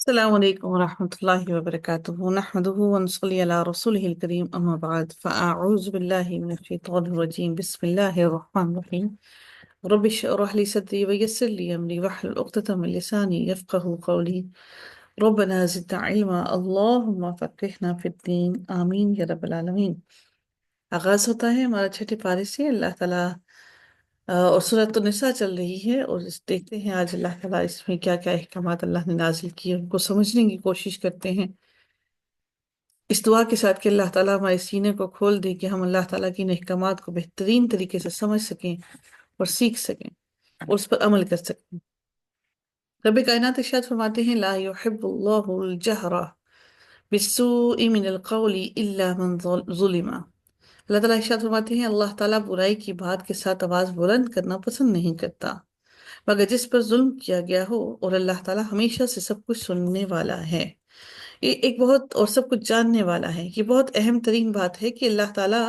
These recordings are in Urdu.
السلام عليكم ورحمة الله وبركاته نحمده ونصلي على رسوله الكريم أما بعد فأعوذ بالله من الشيطان الرجيم بسم الله الرحمن الرحيم رب اشرح لي صدري ويسر لي أمري واحلل عقدة من لساني يفقه قولي ربنا زدنا علما اللهم فقهنا في الدين آمين يا رب العالمين۔ آغاز ہوتا ہے ہمارا چھٹے پارے سے۔ اللہ تعالیٰ اور سورۃ النساء چل رہی ہے، اور دیکھتے ہیں آج اللہ تعالیٰ اس میں کیا کیا احکامات اللہ نے نازل کیے، ان کو سمجھنے کی کوشش کرتے ہیں، اس دعا کے ساتھ کہ اللہ تعالیٰ ہمارے سینے کو کھول دے کہ ہم اللہ تعالیٰ کی ان احکامات کو بہترین طریقے سے سمجھ سکیں اور سیکھ سکیں اور اس پر عمل کر سکیں۔ رب کائنات ارشاد فرماتے ہیں لا يحب اللہ الجہر بالسوء من القول الا من ظلم۔ اللہ تعالیٰ ارشاد فرماتے ہیں اللہ تعالیٰ برائی کی بات کے ساتھ آواز بلند کرنا پسند نہیں کرتا مگر جس پر ظلم کیا گیا ہو، اور اللہ تعالیٰ ہمیشہ سے سب کچھ سننے والا ہے، یہ ایک بہت، اور سب کچھ جاننے والا ہے۔ یہ بہت اہم ترین بات ہے کہ اللہ تعالیٰ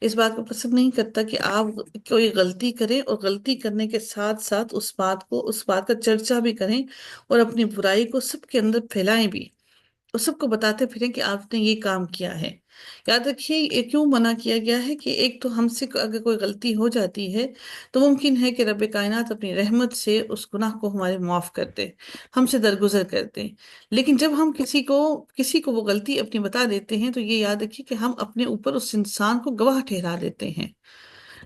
اس بات کو پسند نہیں کرتا کہ آپ کوئی غلطی کریں اور غلطی کرنے کے ساتھ ساتھ اس بات کا چرچا بھی کریں اور اپنی برائی کو سب کے اندر پھیلائیں بھی، اور سب کو بتاتے پھریں کہ آپ نے یہ کام کیا ہے۔ یاد رکھیے یہ کیوں منع کیا گیا ہے کہ ایک تو ہم سے اگر کوئی غلطی ہو جاتی ہے تو ممکن ہے کہ رب کائنات اپنی رحمت سے اس گناہ کو ہمارے معاف کر دے، ہم سے درگزر کر دے۔ لیکن جب ہم کسی کو وہ غلطی اپنی بتا دیتے ہیں تو یہ یاد رکھیے کہ ہم اپنے اوپر اس انسان کو گواہ ٹھہرا دیتے ہیں۔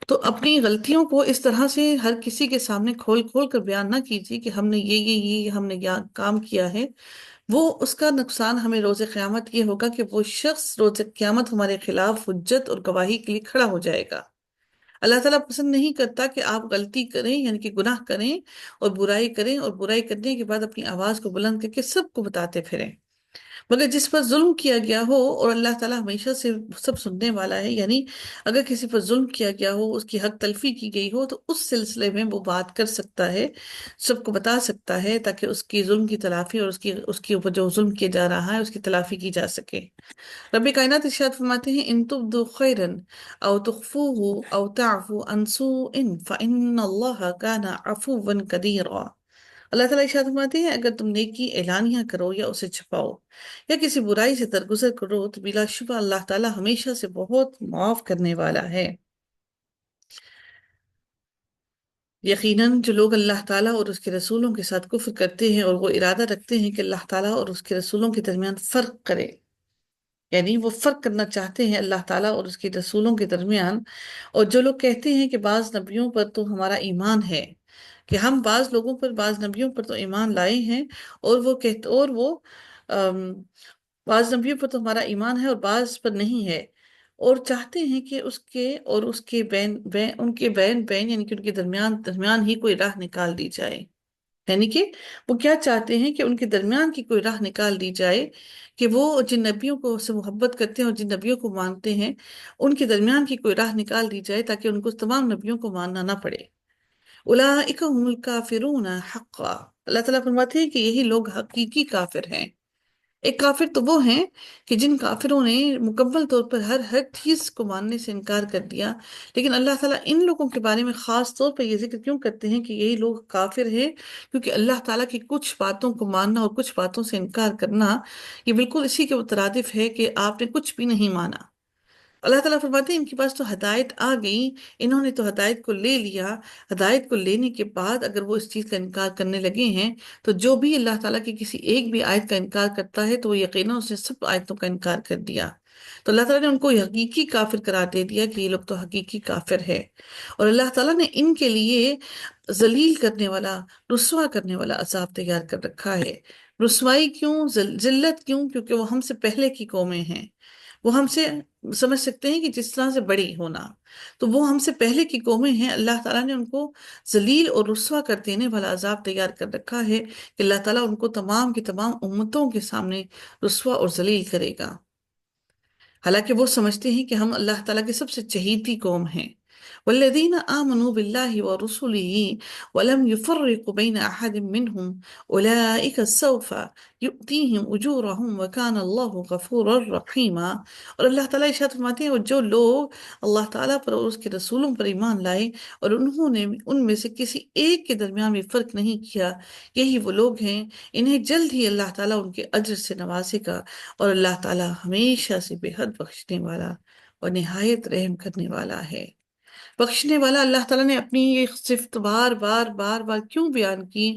تو اپنی غلطیوں کو اس طرح سے ہر کسی کے سامنے کھول کھول کر بیان نہ کیجیے کہ ہم نے یہ ہم نے کام کیا ہے۔ وہ اس کا نقصان ہمیں روز قیامت یہ ہوگا کہ وہ شخص روز قیامت ہمارے خلاف حجت اور گواہی کے لیے کھڑا ہو جائے گا۔ اللہ تعالیٰ پسند نہیں کرتا کہ آپ غلطی کریں، یعنی کہ گناہ کریں اور برائی کریں، اور برائی کرنے کے بعد اپنی آواز کو بلند کر کے سب کو بتاتے پھریں، مگر جس پر ظلم کیا گیا ہو اور اللہ تعالیٰ ہمیشہ سے سب سننے والا ہے، یعنی اگر کسی پر ظلم کیا گیا ہو، اس کی حق تلفی کی گئی ہو، تو اس سلسلے میں وہ بات کر سکتا ہے، سب کو بتا سکتا ہے، تاکہ اس کی ظلم کی تلافی اور اس کے اوپر جو ظلم کیا جا رہا ہے اس کی تلافی کی جا سکے۔ رب کائنات ارشاد فرماتے ہیں ان تبدوا خیرا او تخفوه او تعفو عن سوء فان اللہ کان عفوا قدیرا۔ اللہ تعالیٰ ارشاد فرماتے ہیں اگر تم نیکی اعلانیہ کرو یا اسے چھپاؤ یا کسی برائی سے درگزر کرو تو بلا شبہ اللہ تعالیٰ ہمیشہ سے بہت معاف کرنے والا ہے۔ یقیناً جو لوگ اللہ تعالیٰ اور اس کے رسولوں کے ساتھ کفر کرتے ہیں اور وہ ارادہ رکھتے ہیں کہ اللہ تعالیٰ اور اس کے رسولوں کے درمیان فرق کرے، یعنی وہ فرق کرنا چاہتے ہیں اللہ تعالیٰ اور اس کے رسولوں کے درمیان، اور جو لوگ کہتے ہیں کہ بعض نبیوں پر تو ہمارا ایمان ہے، کہ ہم بعض لوگوں پر، بعض نبیوں پر تو ایمان لائے ہیں، اور وہ ام، بعض نبیوں پر تو ہمارا ایمان ہے اور بعض پر نہیں ہے، اور چاہتے ہیں کہ اس کے اور اس کے ان کے بین یعنی کہ ان کے درمیان ہی کوئی راہ نکال دی جائے، یعنی کہ وہ کیا چاہتے ہیں کہ ان کے درمیان کی کوئی راہ نکال دی جائے، کہ وہ جن نبیوں کو سے محبت کرتے ہیں اور جن نبیوں کو مانتے ہیں ان کے درمیان کی کوئی راہ نکال دی جائے تاکہ ان کو تمام نبیوں کو ماننا نہ پڑے۔ اولئک هم الکافرون حقا۔ اللہ تعالیٰ فرماتے ہیں کہ یہی لوگ حقیقی کافر ہیں۔ ایک کافر تو وہ ہیں کہ جن کافروں نے مکمل طور پر ہر چیز کو ماننے سے انکار کر دیا، لیکن اللہ تعالیٰ ان لوگوں کے بارے میں خاص طور پر یہ ذکر کیوں کرتے ہیں کہ یہی لوگ کافر ہیں؟ کیونکہ اللہ تعالیٰ کی کچھ باتوں کو ماننا اور کچھ باتوں سے انکار کرنا یہ بالکل اسی کے مترادف ہے کہ آپ نے کچھ بھی نہیں مانا۔ اللہ تعالیٰ فرماتے ہیں ان کے پاس تو ہدایت آ گئی، انہوں نے تو ہدایت کو لے لیا، ہدایت کو لینے کے بعد اگر وہ اس چیز کا انکار کرنے لگے ہیں تو جو بھی اللہ تعالیٰ کی کسی ایک بھی آیت کا انکار کرتا ہے تو وہ یقیناً اس نے سب آیتوں کا انکار کر دیا۔ تو اللہ تعالیٰ نے ان کو حقیقی کافر قرار دے دیا کہ یہ لوگ تو حقیقی کافر ہے، اور اللہ تعالیٰ نے ان کے لیے ذلیل کرنے والا، رسوا کرنے والا عذاب تیار کر رکھا ہے۔ رسوائی کیوں، ذلت کیوں؟ کیونکہ وہ ہم سے پہلے کی قومیں ہیں، وہ ہم سے سمجھ سکتے ہیں کہ جس طرح سے بڑی ہونا، تو وہ ہم سے پہلے کی قومیں ہیں، اللہ تعالیٰ نے ان کو ذلیل اور رسوا کر دینے والا عذاب تیار کر رکھا ہے کہ اللہ تعالیٰ ان کو تمام کی تمام امتوں کے سامنے رسوا اور ذلیل کرے گا، حالانکہ وہ سمجھتے ہیں کہ ہم اللہ تعالیٰ کی سب سے چہیتی قوم ہیں۔ والذین آمنوا باللہ ورسلہ ولم يفرقوا بین احد منہم اولئک سوف یؤتیہم اجورہم وکان اللہ غفورا رحیما۔ اور اللہ تعالیٰ ارشاد فرماتے ہیں، اور جو لوگ اللہ تعالیٰ پر اور اس کے رسولوں پر ایمان لائے اور انہوں نے ان میں سے کسی ایک کے درمیان میں فرق نہیں کیا، یہی وہ لوگ ہیں، انہیں جلد ہی اللہ تعالیٰ ان کے اجر سے نوازے گا، اور اللہ تعالیٰ ہمیشہ سے بے حد بخشنے والا اور نہایت رحم کرنے والا ہے۔ بخشنے والا اللہ تعالیٰ نے اپنی یہ صفت بار بار بار بار کیوں بیان کی؟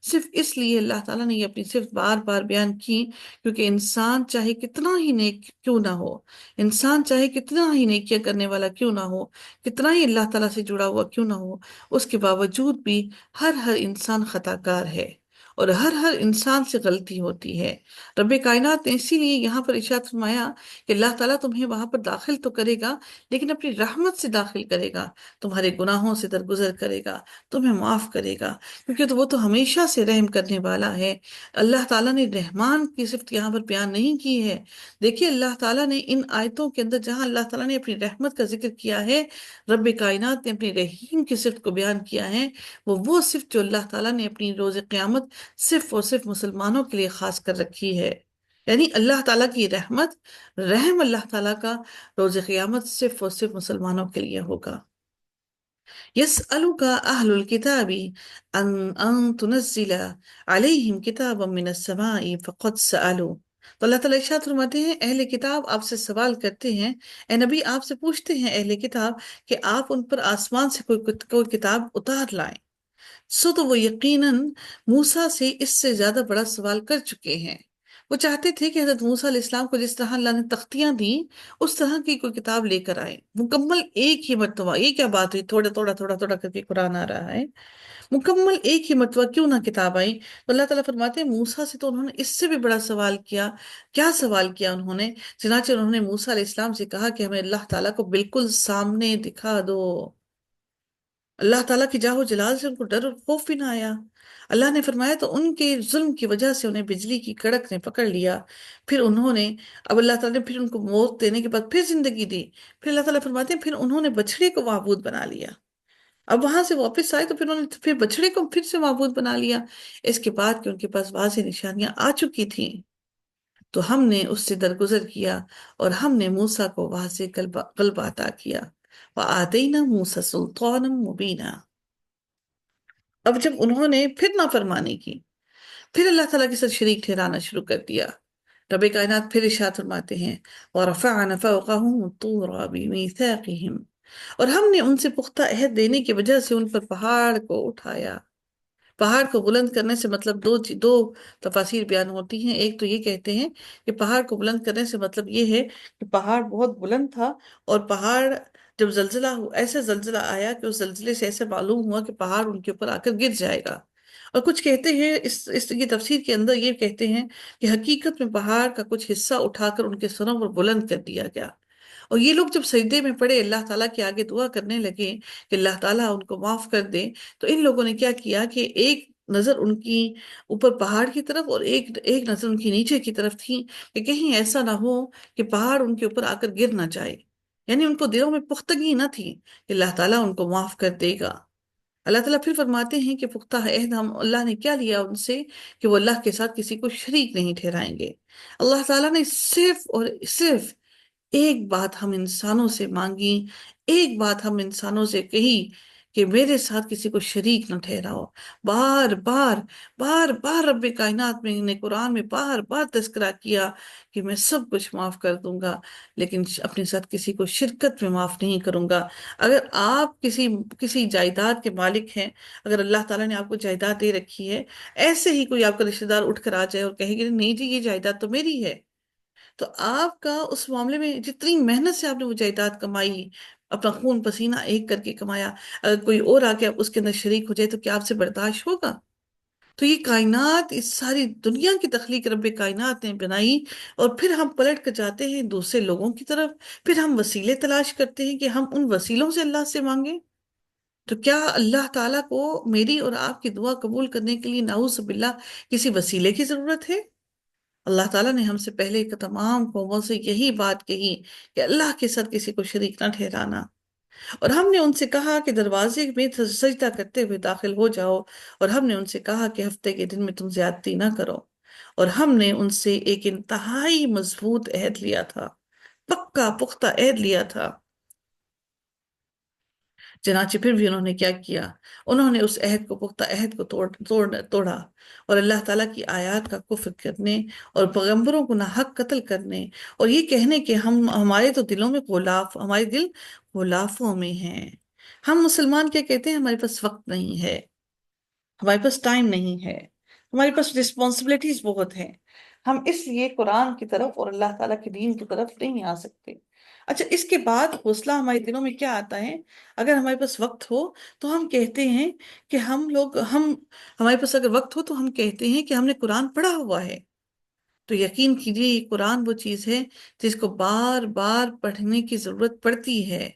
صرف اس لیے اللہ تعالیٰ نے یہ اپنی صفت بار بار بیان کی کیونکہ انسان چاہے کتنا ہی نیک کیوں نہ ہو، انسان چاہے کتنا ہی نیکیاں کرنے والا کیوں نہ ہو، کتنا ہی اللہ تعالیٰ سے جڑا ہوا کیوں نہ ہو، اس کے باوجود بھی ہر انسان خطا کار ہے، اور ہر انسان سے غلطی ہوتی ہے۔ رب کائنات نے اسی لیے یہاں پر ارشاد فرمایا کہ اللہ تعالیٰ تمہیں وہاں پر داخل تو کرے گا، لیکن اپنی رحمت سے داخل کرے گا، تمہارے گناہوں سے درگزر کرے گا، تمہیں معاف کرے گا، کیونکہ تو وہ تو ہمیشہ سے رحم کرنے والا ہے۔ اللہ تعالیٰ نے رحمان کی صفت یہاں پر بیان نہیں کی ہے۔ دیکھیے اللہ تعالیٰ نے ان آیتوں کے اندر جہاں اللہ تعالیٰ نے اپنی رحمت کا ذکر کیا ہے، رب کائنات نے اپنی رحیم کی صفت کو بیان کیا ہے، وہ صفت جو اللہ تعالیٰ نے اپنی روز قیامت صرف اور صرف مسلمانوں کے لیے خاص کر رکھی ہے۔ یعنی اللہ تعالیٰ کی رحمت، رحم اللہ تعالیٰ کا روز قیامت صرف اور صرف مسلمانوں کے لیے ہوگا۔ يسألك أهل الكتاب أن تنزل عليهم كتابا من السماء فقد سألوا۔ تو اللہ تعالیٰ ارشاد فرماتے ہیں، اہل کتاب آپ سے سوال کرتے ہیں، اے نبی آپ سے پوچھتے ہیں اہل کتاب کہ آپ ان پر آسمان سے کوئی کتاب اتار لائیں، سو تو وہ یقیناً موسیٰ سے اس سے زیادہ بڑا سوال کر چکے ہیں۔ وہ چاہتے تھے کہ حضرت موسیٰ علیہ السلام کو جس طرح اللہ نے تختیاں دیں اس طرح کی کوئی کتاب لے کر آئے، مکمل ایک ہی مرتبہ۔ یہ کیا بات ہوئی، تھوڑا تھوڑا تھوڑا تھوڑا کر کے قرآن آ رہا ہے، مکمل ایک ہی مرتبہ کیوں نہ کتاب آئی؟ تو اللہ تعالیٰ فرماتے ہیں موسیٰ سے تو انہوں نے اس سے بھی بڑا سوال کیا۔ کیا سوال کیا انہوں نے؟ چنانچہ انہوں نے موسیٰ علیہ السلام سے کہا کہ ہمیں اللہ تعالیٰ کو بالکل سامنے دکھا دو۔ اللہ تعالیٰ کی جاہ و جلال سے ان کو ڈر اور خوف بھی نہ آیا۔ اللہ نے فرمایا تو ان کے ظلم کی وجہ سے انہیں بجلی کی کڑک نے پکڑ لیا، پھر انہوں نے، اب اللہ تعالیٰ نے پھر ان کو موت دینے کے بعد پھر زندگی دی، پھر اللہ تعالیٰ فرماتے ہیں پھر انہوں نے بچڑے کو معبود بنا لیا۔ اب وہاں سے واپس آئے تو پھر انہوں نے پھر بچڑے کو پھر سے معبود بنا لیا، اس کے بعد کہ ان کے پاس واضح نشانیاں آ چکی تھیں۔ تو ہم نے اس سے درگزر کیا اور ہم نے موسیٰ کو واضح غلبہ عطا کیا۔ وَآتَيْنَا مُوسَى سُلْطَانًا مُبِينًا۔ اب جب انہوں نے پھر نافرمانی کی، پھر اللہ تعالیٰ کے ساتھ شریک ٹھہرانا شروع کر دیا، رب کائنات پھر ارشاد فرماتے ہیں وَرَفَعْنَا فَوْقَهُمُ الطُّورَ بِمِيثَاقِهِمْ، اور ہم نے ان سے پختہ عہد دینے کی وجہ سے ان پر پہاڑ کو اٹھایا۔ پہاڑ کو بلند کرنے سے مطلب دو تفاسیر بیان ہوتی ہیں۔ ایک تو یہ کہتے ہیں کہ پہاڑ کو بلند کرنے سے مطلب یہ ہے کہ پہاڑ بہت بلند تھا، اور پہاڑ جب زلزلہ ایسا زلزلہ آیا کہ اس زلزلے سے ایسے معلوم ہوا کہ پہاڑ ان کے اوپر آ کر گر جائے گا۔ اور کچھ کہتے ہیں اس کی تفسیر کے اندر یہ کہتے ہیں کہ حقیقت میں پہاڑ کا کچھ حصہ اٹھا کر ان کے سروں پر بلند کر دیا گیا، اور یہ لوگ جب سجدے میں پڑے اللہ تعالیٰ کے آگے دعا کرنے لگے کہ اللہ تعالیٰ ان کو معاف کر دے، تو ان لوگوں نے کیا کیا کہ ایک نظر ان کی اوپر پہاڑ کی طرف اور ایک نظر ان کی نیچے کی طرف تھی کہ کہیں ایسا نہ ہو کہ پہاڑ ان کے اوپر آ کر گر نہ جائے۔ یعنی ان کو دلوں میں پختگی نہ تھی کہ اللہ تعالیٰ ان کو معاف کر دے گا۔ اللہ تعالیٰ پھر فرماتے ہیں کہ پختہ عہد ہم اللہ نے کیا لیا ان سے کہ وہ اللہ کے ساتھ کسی کو شریک نہیں ٹھہرائیں گے۔ اللہ تعالیٰ نے صرف اور صرف ایک بات ہم انسانوں سے مانگی، ایک بات ہم انسانوں سے کہی کہ میرے ساتھ کسی کو شریک نہ ٹھہراؤ۔ بار بار بار بار رب کائنات میں نے قرآن میں بار بار تذکرہ کیا کہ میں سب کچھ معاف کر دوں گا، لیکن اپنے ساتھ کسی کو شرکت میں معاف نہیں کروں گا۔ اگر آپ کسی جائیداد کے مالک ہیں، اگر اللہ تعالیٰ نے آپ کو جائیداد دے رکھی ہے، ایسے ہی کوئی آپ کا رشتہ دار اٹھ کر آ جائے اور کہے کہ نہیں جی یہ جائیداد تو میری ہے، تو آپ کا اس معاملے میں جتنی محنت سے آپ نے وہ جائیداد کمائی، اپنا خون پسینہ ایک کر کے کمایا، اگر کوئی اور آ کے اس کے اندر شریک ہو جائے تو کیا آپ سے برداشت ہوگا؟ تو یہ کائنات، اس ساری دنیا کی تخلیق رب کائنات نے بنائی، اور پھر ہم پلٹ کر جاتے ہیں دوسرے لوگوں کی طرف، پھر ہم وسیلے تلاش کرتے ہیں کہ ہم ان وسیلوں سے اللہ سے مانگیں۔ تو کیا اللہ تعالیٰ کو میری اور آپ کی دعا قبول کرنے کے لیے نعوذ باللہ کسی وسیلے کی ضرورت ہے؟ اللہ تعالیٰ نے ہم سے پہلے تمام قوموں سے یہی بات کہی کہ اللہ کے ساتھ کسی کو شریک نہ ٹھہرانا۔ اور ہم نے ان سے کہا کہ دروازے میں سجدہ کرتے ہوئے داخل ہو جاؤ، اور ہم نے ان سے کہا کہ ہفتے کے دن میں تم زیادتی نہ کرو، اور ہم نے ان سے ایک انتہائی مضبوط عہد لیا تھا، پکا پختہ عہد لیا تھا۔ چنانچہ پھر بھی انہوں نے کیا کیا؟ انہوں نے اس عہد کو، پختہ عہد کو توڑا، اور اللہ تعالیٰ کی آیات کا کفر کرنے، اور پیغمبروں کو ناحق قتل کرنے، اور یہ کہنے کہ ہمارے تو دلوں میں غلاف، ہمارے دل غلافوں میں ہیں۔ ہم مسلمان کیا کہتے ہیں؟ ہمارے پاس وقت نہیں ہے، ہمارے پاس ٹائم نہیں ہے، ہمارے پاس رسپانسبلٹیز بہت ہیں، ہم اس لیے قرآن کی طرف اور اللہ تعالیٰ کے دین کی طرف نہیں آ سکتے۔ اچھا، اس کے بعد حوصلہ ہمارے دلوں میں کیا آتا ہے؟ اگر ہمارے پاس وقت ہو تو ہم کہتے ہیں کہ ہمارے پاس اگر وقت ہو تو ہم کہتے ہیں کہ ہم نے قرآن پڑھا ہوا ہے۔ تو یقین کیجئے، یہ قرآن وہ چیز ہے جس کو بار بار پڑھنے کی ضرورت پڑتی ہے،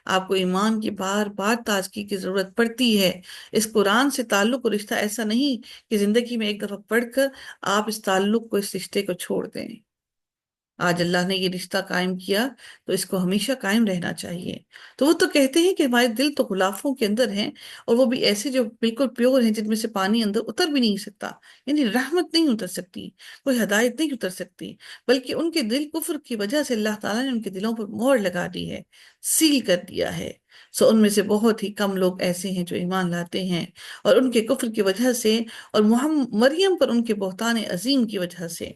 آپ کو ایمان کی بار بار تازگی کی ضرورت پڑتی ہے۔ اس قرآن سے تعلق اور رشتہ ایسا نہیں کہ زندگی میں ایک دفعہ پڑھ کر آپ اس تعلق کو، اس رشتے کو چھوڑ دیں۔ آج اللہ نے یہ رشتہ قائم کیا تو اس کو ہمیشہ قائم رہنا چاہیے۔ تو وہ تو کہتے ہیں کہ ہمارے دل تو غلافوں کے اندر ہیں، اور وہ بھی ایسے جو بالکل پیور ہیں، جن میں سے پانی اندر اتر بھی نہیں سکتا، یعنی رحمت نہیں اتر سکتی، کوئی ہدایت نہیں اتر سکتی، بلکہ ان کے دل کفر کی وجہ سے اللہ تعالیٰ نے ان کے دلوں پر مہر لگا دی ہے، سیل کر دیا ہے۔ ان میں سے بہت ہی کم لوگ ایسے ہیں جو ایمان لاتے ہیں، اور ان کے کفر کی وجہ سے، اور مریم پر ان کے بہتان عظیم کی وجہ سے۔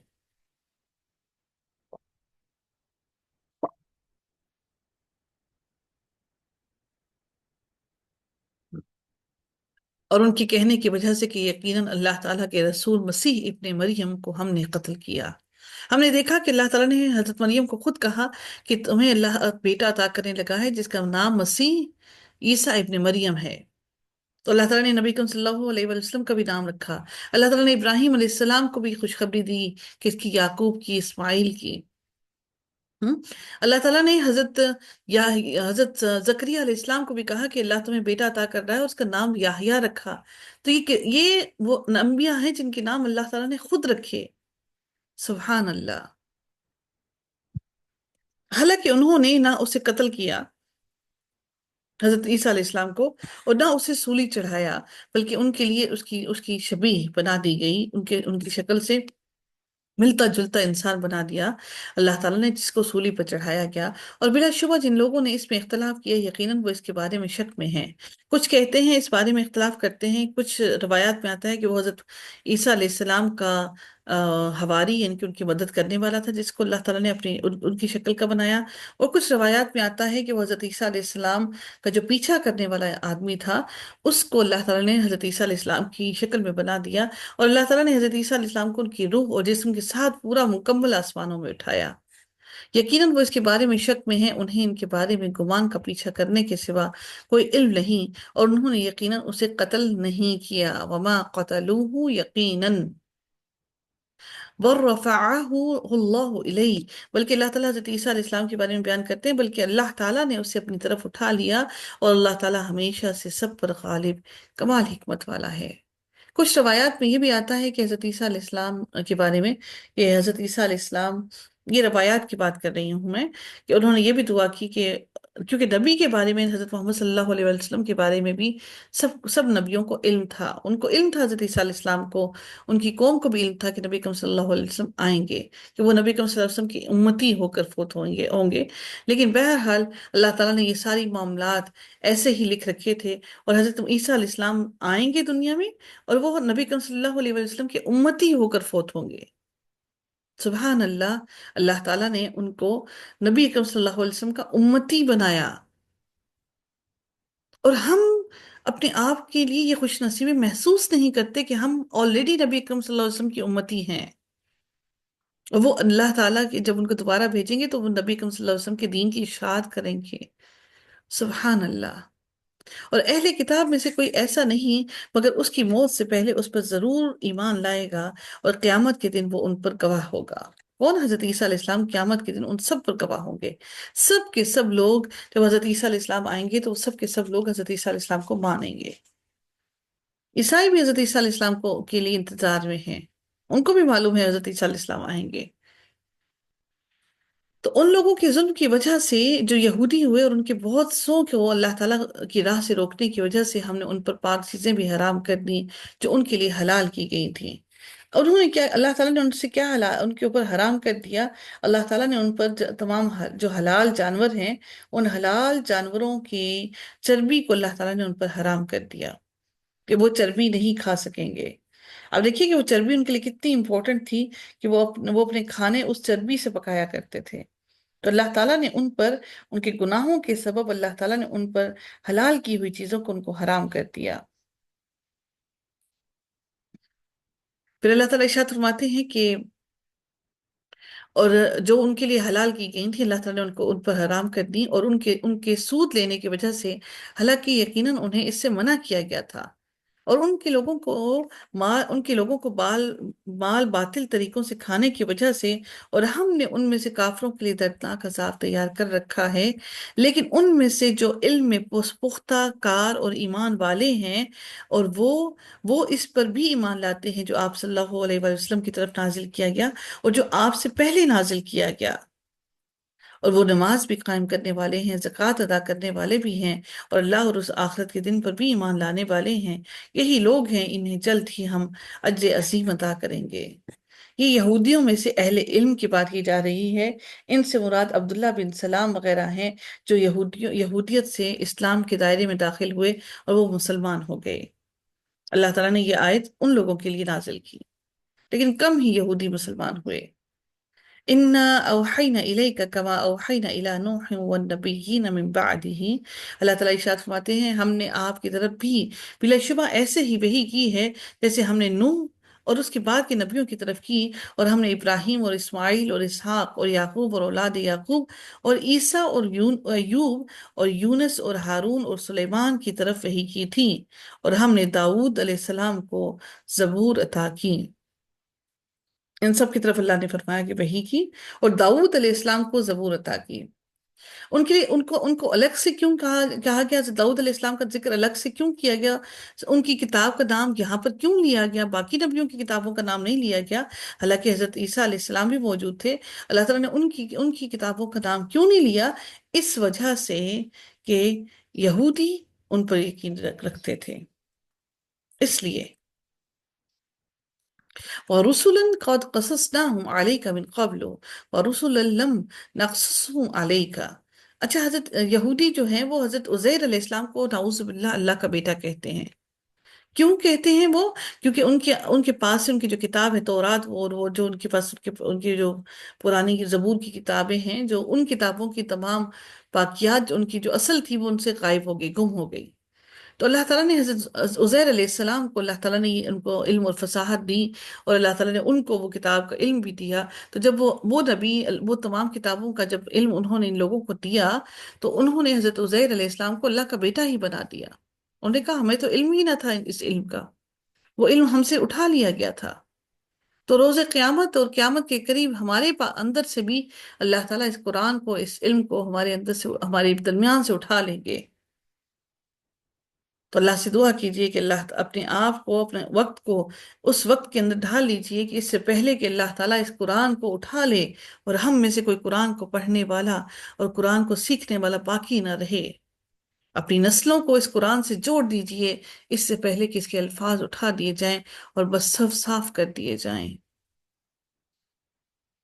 اور ان کی کہنے کی وجہ سے کہ یقیناً اللہ تعالیٰ کے رسول مسیح ابن مریم کو ہم نے قتل کیا۔ ہم نے دیکھا کہ اللہ تعالیٰ نے حضرت مریم کو خود کہا کہ تمہیں اللہ بیٹا عطا کرنے لگا ہے جس کا نام مسیح عیسیٰ ابن مریم ہے۔ تو اللہ تعالیٰ نے نبی کریم صلی اللہ علیہ وسلم کا بھی نام رکھا۔ اللہ تعالیٰ نے ابراہیم علیہ السلام کو بھی خوشخبری دی کہ اس کی، یعقوب کی، اسماعیل کی۔ ہم؟ اللہ تعالیٰ نے حضرت زکریا علیہ السلام کو بھی کہا کہ اللہ تمہیں بیٹا عطا کر رہا ہے، اس کا نام یحییٰ رکھا۔ تو یہ وہ انبیاء ہیں جن کے نام اللہ تعالیٰ نے خود رکھے۔ سبحان اللہ! حالانکہ انہوں نے نہ اسے قتل کیا، حضرت عیسیٰ علیہ السلام کو، اور نہ اسے سولی چڑھایا، بلکہ ان کے لیے اس کی شبیہ بنا دی گئی، ان کی شکل سے ملتا جلتا انسان بنا دیا اللہ تعالیٰ نے، جس کو سولی پر چڑھایا گیا۔ اور بلا شبہ جن لوگوں نے اس میں اختلاف کیا، یقیناً وہ اس کے بارے میں شک میں ہیں۔ کچھ کہتے ہیں، اس بارے میں اختلاف کرتے ہیں، کچھ روایات میں آتا ہے کہ وہ حضرت عیسیٰ علیہ السلام کا حواری، یعنی کہ ان کی مدد کرنے والا تھا، جس کو اللہ تعالیٰ نے ان کی شکل کا بنایا۔ اور کچھ روایات میں آتا ہے کہ وہ حضرت عیسیٰ علیہ السلام کا جو پیچھا کرنے والا آدمی تھا، اس کو اللہ تعالیٰ نے حضرت عیسیٰ علیہ السلام کی شکل میں بنا دیا، اور اللہ تعالیٰ نے حضرت عیسیٰ علیہ السلام کو ان کی روح اور جسم کے ساتھ پورا مکمل آسمانوں میں اٹھایا۔ یقیناً وہ اس کے بارے میں شک میں ہیں، انہیں ان کے بارے میں گمان کا پیچھا کرنے کے سوا کوئی علم نہیں، اور انہوں نے یقیناً اسے قتل نہیں کیا۔ وما قتلوہ یقیناً وَرَفَعَهُ اللَّهُ إِلَيْهِ، بلکہ اللہ تعالیٰ حضرت عیسیٰ علیہ السلام کے بارے میں بیان کرتے ہیں، بلکہ اللہ تعالیٰ نے اسے اپنی طرف اٹھا لیا، اور اللہ تعالیٰ ہمیشہ سے سب پر غالب، کمال حکمت والا ہے۔ کچھ روایات میں یہ بھی آتا ہے کہ حضرت عیسیٰ علیہ السلام کے بارے میں، کہ حضرت عیسیٰ علیہ السلام، یہ روایات کی بات کر رہی ہوں میں، کہ انہوں نے یہ بھی دعا کی کہ کیونکہ نبی کے بارے میں، حضرت محمد صلی اللہ علیہ وسلم کے بارے میں بھی سب نبیوں کو علم تھا، ان کو علم تھا، حضرت عیسیٰ علیہ السلام کو، ان کی قوم کو بھی علم تھا کہ نبی کریم صلی اللہ علیہ وسلم آئیں گے، کہ وہ نبی کریم صلی اللہ علیہ وسلم کی امتی ہو کر فوت ہوں گے۔ لیکن بہرحال اللہ تعالیٰ نے یہ ساری معاملات ایسے ہی لکھ رکھے تھے، اور حضرت عیسیٰ علیہ السلام آئیں گے دنیا میں، اور وہ نبی کریم صلی اللہ علیہ وسلم کے امتی ہو کر فوت ہوں گے۔ سبحان اللہ! اللہ تعالیٰ نے ان کو نبی اکرم صلی اللہ علیہ وسلم کا امتی بنایا، اور ہم اپنے آپ کے لیے یہ خوش نصیبی محسوس نہیں کرتے کہ ہم آلریڈی نبی اکرم صلی اللہ علیہ وسلم کی امتی ہیں، اور وہ اللہ تعالیٰ کے جب ان کو دوبارہ بھیجیں گے تو وہ نبی اکرم صلی اللہ علیہ وسلم کے دین کی اشاعت کریں گے۔ سبحان اللہ! اور اہل کتاب میں سے کوئی ایسا نہیں مگر اس کی موت سے پہلے اس پر ضرور ایمان لائے گا، اور قیامت کے دن وہ ان پر گواہ ہوگا۔ کون؟ حضرت عیسیٰ علیہ السلام قیامت کے دن ان سب پر گواہ ہوں گے۔ سب کے سب لوگ جب حضرت عیسیٰ علیہ السلام آئیں گے تو وہ سب کے سب لوگ حضرت عیسیٰ علیہ السلام کو مانیں گے۔ عیسائی بھی حضرت عیسیٰ علیہ السلام کو کے لیے انتظار میں ہیں، ان کو بھی معلوم ہے حضرت عیسیٰ علیہ السلام آئیں گے۔ تو ان لوگوں کے ظلم کی وجہ سے جو یہودی ہوئے اور ان کے بہت سو کو اللہ تعالیٰ کی راہ سے روکنے کی وجہ سے ہم نے ان پر پاک چیزیں بھی حرام کر دی جو ان کے لیے حلال کی گئی تھیں. اور انہوں نے کیا، اللہ تعالیٰ نے ان سے کیا ان کے اوپر حرام کر دیا؟ اللہ تعالیٰ نے ان پر تمام جو حلال جانور ہیں، ان حلال جانوروں کی چربی کو اللہ تعالیٰ نے ان پر حرام کر دیا کہ وہ چربی نہیں کھا سکیں گے. اب دیکھیے کہ وہ چربی ان کے لیے کتنی امپورٹنٹ تھی کہ وہ اپنے کھانے اس چربی سے پکایا کرتے تھے. تو اللہ تعالیٰ نے ان پر، ان کے گناہوں کے سبب اللہ تعالیٰ نے ان پر حلال کی ہوئی چیزوں کو ان کو حرام کر دیا. پھر اللہ تعالیٰ ارشاد فرماتے ہیں کہ اور جو ان کے لیے حلال کی گئی تھی اللہ تعالیٰ نے ان کو ان پر حرام کر دی، اور ان کے سود لینے کی وجہ سے، حالانکہ یقیناً انہیں اس سے منع کیا گیا تھا. اور ان کے لوگوں کو مال باطل طریقوں سے کھانے کی وجہ سے، اور ہم نے ان میں سے کافروں کے لیے دردناک عذاب تیار کر رکھا ہے. لیکن ان میں سے جو علم میں پختہ کار اور ایمان والے ہیں، اور وہ اس پر بھی ایمان لاتے ہیں جو آپ صلی اللہ علیہ وآلہ وسلم کی طرف نازل کیا گیا اور جو آپ سے پہلے نازل کیا گیا، اور وہ نماز بھی قائم کرنے والے ہیں، زکوٰۃ ادا کرنے والے بھی ہیں، اور اللہ اور اس آخرت کے دن پر بھی ایمان لانے والے ہیں، یہی لوگ ہیں انہیں جلد ہی ہم اجر عظیم عطا کریں گے. یہ یہودیوں میں سے اہل علم کی بات کی جا رہی ہے. ان سے مراد عبداللہ بن سلام وغیرہ ہیں جو یہودیت سے اسلام کے دائرے میں داخل ہوئے اور وہ مسلمان ہو گئے. اللہ تعالیٰ نے یہ آیت ان لوگوں کے لیے نازل کی، لیکن کم ہی یہودی مسلمان ہوئے. اِنَّا أَوْحَيْنَا إِلَيْكَ كَمَا أَوْحَيْنَا إِلَى نُوحٍ وَالنَّبِيِّينَ مِن بَعْدِهِ. اللہ تعالیٰ ارشاد فرماتے ہیں ہم نے آپ کی طرف بھی بلا شبہ ایسے ہی وحی کی ہے جیسے ہم نے نوح اور اس کے بعد کے نبیوں کی طرف کی، اور ہم نے ابراہیم اور اسماعیل اور اسحاق اور یعقوب اور اولاد یعقوب اور عیسیٰ اور ایوب اور یونس اور ہارون اور سلیمان کی طرف وحی کی تھی، اور ہم نے داؤد علیہ السلام کو زبور عطا کی. ان سب کی طرف اللہ نے فرمایا کہ وحی کی، اور داؤد علیہ السلام کو زبور عطا کی. ان کے لیے ان کو الگ سے کیوں کہا گیا؟ داؤد علیہ السلام کا ذکر الگ سے کیوں کیا گیا؟ ان کی کتاب کا نام یہاں پر کیوں لیا گیا؟ باقی نبیوں کی کتابوں کا نام نہیں لیا گیا، حالانکہ حضرت عیسیٰ علیہ السلام بھی موجود تھے. اللہ تعالیٰ نے ان کی کتابوں کا نام کیوں نہیں لیا؟ اس وجہ سے کہ یہودی ان پر یقین رکھتے تھے، اس لیے. وَرُسُلًا قَدْ قَصَصْنَاهُمْ عَلَيْكَ مِنْ قَبْلُ وَرُسُلًا لَمْ نَقْصُصْهُمْ عَلَيْكَ. اچھا، حضرت یہودی جو ہیں وہ حضرت عزیر علیہ السلام کو نعوذ باللہ اللہ کا بیٹا کہتے ہیں. کیوں کہتے ہیں وہ؟ کیونکہ ان کے پاس سے ان کی جو کتاب ہے تورات، اور وہ جو ان کے پاس ان کی جو پرانی زبور کی کتابیں ہیں، جو ان کتابوں کی تمام باقیات ان کی جو اصل تھی وہ ان سے غائب ہو گئی، گم ہو گئی. تو اللہ تعالیٰ نے حضرت عزیر علیہ السلام کو، اللہ تعالیٰ نے ان کو علم اور فصاحت دی، اور اللہ تعالیٰ نے ان کو وہ کتاب کا علم بھی دیا. تو جب وہ نبی وہ تمام کتابوں کا جب علم انہوں نے ان لوگوں کو دیا، تو انہوں نے حضرت عزیر علیہ السلام کو اللہ کا بیٹا ہی بنا دیا. انہوں نے کہا ہمیں تو علم ہی نہ تھا اس علم کا، وہ علم ہم سے اٹھا لیا گیا تھا. تو روز قیامت اور قیامت کے قریب ہمارے اندر سے بھی اللہ تعالیٰ اس قرآن کو، اس علم کو ہمارے اندر سے، ہمارے درمیان سے اٹھا لیں گے. تو اللہ سے دعا کیجئے کہ اللہ اپنے آپ کو، اپنے وقت کو اس وقت کے اندر ڈھال لیجئے کہ اس سے پہلے کہ اللہ تعالیٰ اس قرآن کو اٹھا لے اور ہم میں سے کوئی قرآن کو پڑھنے والا اور قرآن کو سیکھنے والا باقی نہ رہے. اپنی نسلوں کو اس قرآن سے جوڑ دیجئے اس سے پہلے کہ اس کے الفاظ اٹھا دیے جائیں اور بس صاف کر دیے جائیں.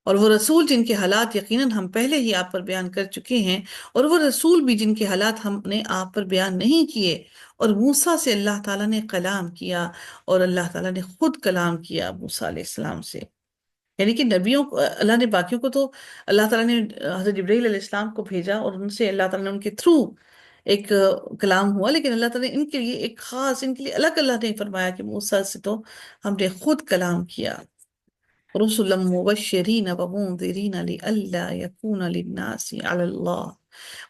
اور وہ رسول جن کے حالات یقیناً ہم پہلے ہی آپ پر بیان کر چکے ہیں، اور وہ رسول بھی جن کے حالات ہم نے آپ پر بیان نہیں کیے. اور موسیٰ سے اللہ تعالیٰ نے کلام کیا، اور اللہ تعالیٰ نے خود کلام کیا موسیٰ علیہ السلام سے. یعنی کہ نبیوں کو اللہ نے، باقیوں کو تو اللہ تعالیٰ نے حضرت جبرائیل علیہ السلام کو بھیجا اور ان سے اللہ تعالیٰ نے ان کے تھرو ایک کلام ہوا، لیکن اللہ تعالیٰ نے ان کے لیے ایک خاص، ان کے لیے الگ اللہ نے فرمایا کہ موسیٰ سے تو ہم نے خود کلام کیا. رسلا مبشرین ومنذرین لئلا یکون للناس علی اللہ.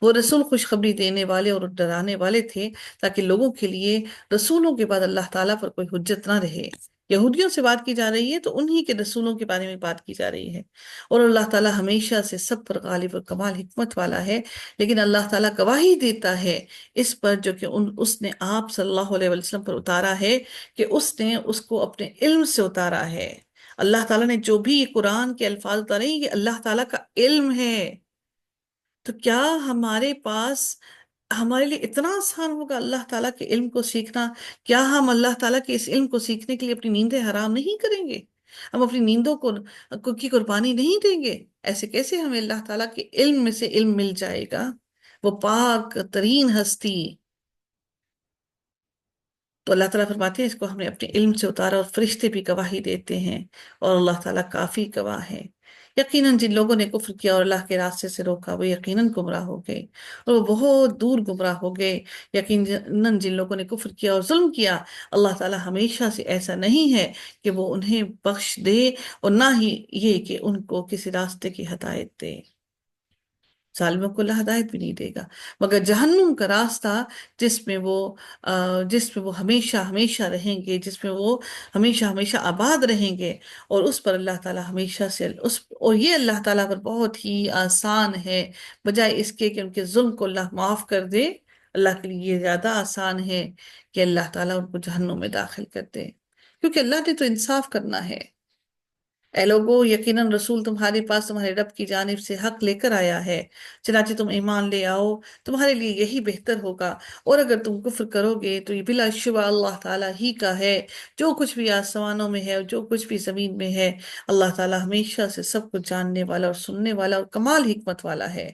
وہ رسول خوشخبری دینے والے اور ڈرانے والے تھے تاکہ لوگوں کے لیے رسولوں کے بعد اللہ تعالیٰ پر کوئی حجت نہ رہے. یہودیوں سے بات کی جا رہی ہے تو انہی کے رسولوں کے بارے میں بات کی جا رہی ہے. اور اللہ تعالیٰ ہمیشہ سے سب پر غالب اور کمال حکمت والا ہے، لیکن اللہ تعالیٰ گواہی دیتا ہے اس پر جو کہ اس نے آپ صلی اللہ علیہ وسلم پر اتارا ہے، کہ اس نے اس کو اپنے علم سے اتارا ہے. اللہ تعالیٰ نے جو بھی یہ قرآن کے الفاظ اتارے ہیں یہ اللہ تعالیٰ کا علم ہے. تو کیا ہمارے پاس ہمارے لیے اتنا آسان ہوگا اللہ تعالیٰ کے علم کو سیکھنا؟ کیا ہم اللہ تعالیٰ کے اس علم کو سیکھنے کے لیے اپنی نیندیں حرام نہیں کریں گے؟ ہم اپنی نیندوں کی قربانی نہیں دیں گے؟ ایسے کیسے ہمیں اللہ تعالیٰ کے علم میں سے علم مل جائے گا؟ وہ پاک ترین ہستی. تو اللہ تعالیٰ فرماتے ہیں اس کو ہم نے اپنے علم سے اتارا، اور فرشتے بھی گواہی دیتے ہیں، اور اللہ تعالیٰ کافی گواہ ہے. یقیناً جن لوگوں نے کفر کیا اور اللہ کے راستے سے روکا وہ یقیناً گمراہ ہو گئے، اور وہ بہت دور گمراہ ہو گئے. یقیناً جن لوگوں نے کفر کیا اور ظلم کیا، اللہ تعالیٰ ہمیشہ سے ایسا نہیں ہے کہ وہ انہیں بخش دے، اور نہ ہی یہ کہ ان کو کسی راستے کی ہدایت دے. ظالموں کو اللہ ہدایت بھی نہیں دے گا، مگر جہنم کا راستہ جس میں وہ ہمیشہ ہمیشہ رہیں گے، جس میں وہ ہمیشہ ہمیشہ آباد رہیں گے، اور اس پر اللہ تعالیٰ ہمیشہ سے اور یہ اللہ تعالیٰ پر بہت ہی آسان ہے، بجائے اس کے کہ ان کے ظلم کو اللہ معاف کر دے. اللہ کے لیے یہ زیادہ آسان ہے کہ اللہ تعالیٰ ان کو جہنم میں داخل کر دے، کیونکہ اللہ نے تو انصاف کرنا ہے. اے لوگو، یقیناً رسول تمہارے پاس تمہارے رب کی جانب سے حق لے کر آیا ہے، چنانچہ تم ایمان لے آؤ، تمہارے لیے یہی بہتر ہوگا. اور اگر تم کفر کرو گے تو یہ بلا شبہ اللہ تعالیٰ ہی کا ہے، جو کچھ بھی آسمانوں میں ہے اور جو کچھ بھی زمین میں ہے. اللہ تعالیٰ ہمیشہ سے سب کچھ جاننے والا اور سننے والا اور کمال حکمت والا ہے.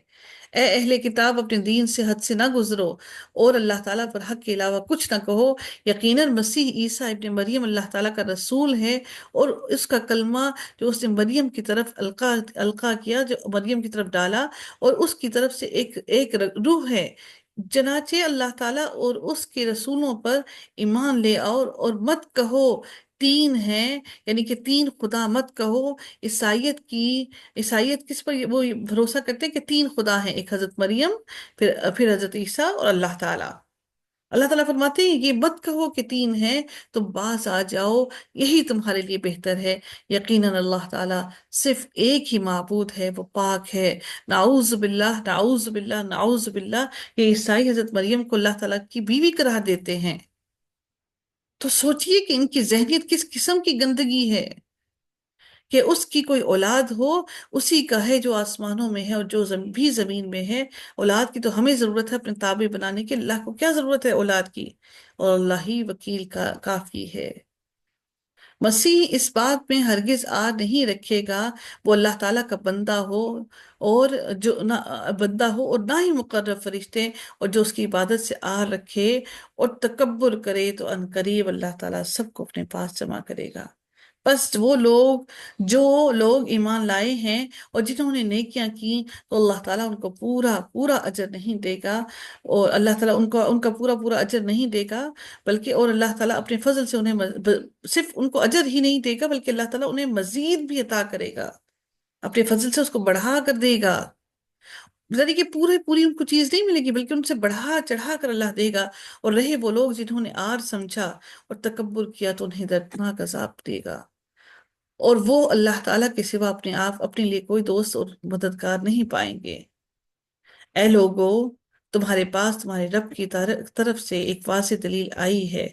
اے اہل کتاب، اپنے دین سے حد سے نہ گزرو، اور اللہ تعالیٰ پر حق کے علاوہ کچھ نہ کہو. یقیناً مسیح عیسیٰ ابن مریم اللہ تعالیٰ کا رسول ہے، اور اس کا کلمہ جو اس نے مریم کی طرف القا کیا، جو مریم کی طرف ڈالا، اور اس کی طرف سے ایک روح ہے. چنانچہ اللہ تعالیٰ اور اس کے رسولوں پر ایمان لے آؤ، اور مت کہو تین ہیں، یعنی کہ تین خدا مت کہو. عیسائیت کس پر وہ بھروسہ کرتے ہیں کہ تین خدا ہیں، ایک حضرت مریم، پھر حضرت عیسیٰ اور اللہ تعالیٰ. اللہ تعالیٰ فرماتے ہیں یہ مت کہو کہ تین ہیں، تم باز آ جاؤ، یہی تمہارے لیے بہتر ہے. یقیناً اللہ تعالیٰ صرف ایک ہی معبود ہے، وہ پاک ہے. نعوذ باللہ، نعوذ باللہ، نعوذ باللہ. یہ عیسائی حضرت مریم کو اللہ تعالیٰ کی بیوی قرار دیتے ہیں. تو سوچئے کہ ان کی ذہنیت کس قسم کی گندگی ہے کہ اس کی کوئی اولاد ہو، اسی کا ہے جو آسمانوں میں ہے اور جو بھی زمین میں ہے. اولاد کی تو ہمیں ضرورت ہے اپنے تابع بنانے کی، اللہ کو کیا ضرورت ہے اولاد کی؟ اور اللہ ہی وکیل کا کافی ہے. مسیح اس بات میں ہرگز آر نہیں رکھے گا وہ اللہ تعالیٰ کا بندہ ہو، اور جو نہ بندہ ہو اور نہ ہی مقرب فرشتے، اور جو اس کی عبادت سے آر رکھے اور تکبر کرے تو ان قریب اللہ تعالیٰ سب کو اپنے پاس جمع کرے گا. بس وہ لوگ جو لوگ ایمان لائے ہیں اور جنہوں نے نیکیاں کی، تو اللہ تعالیٰ ان کو پورا پورا اجر نہیں دے گا، اور اللہ تعالیٰ ان کا پورا پورا اجر نہیں دے گا، بلکہ اور اللہ تعالیٰ اپنے فضل سے انہیں صرف ان کو اجر ہی نہیں دے گا، بلکہ اللہ تعالیٰ انہیں مزید بھی عطا کرے گا، اپنے فضل سے اس کو بڑھا کر دے گا. یعنی کہ پوری ان کو چیز نہیں ملے گی، بلکہ ان سے بڑھا چڑھا کر اللہ دے گا. اور رہے وہ لوگ جنہوں نے آر سمجھا اور تکبر کیا، تو انہیں دردناک عذاب دے گا. اور وہ اللہ تعالیٰ کے سوا اپنے لیے کوئی دوست اور مددگار نہیں پائیں گے. اے لوگو، تمہارے پاس تمہارے رب کی طرف سے ایک واضح دلیل آئی ہے،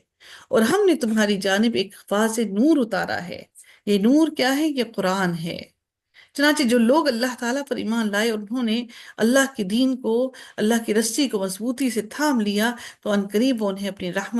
اور ہم نے تمہاری جانب ایک واضح نور اتارا ہے. یہ نور کیا ہے؟ یہ قرآن ہے. چنانچہ جو لوگ اللہ تعالیٰ پر ایمان لائے اور انہوں نے اللہ کے دین کو، اللہ کی رسی کو مضبوطی سے تھام لیا، تو عنقریب وہ انہیں اپنی رحمت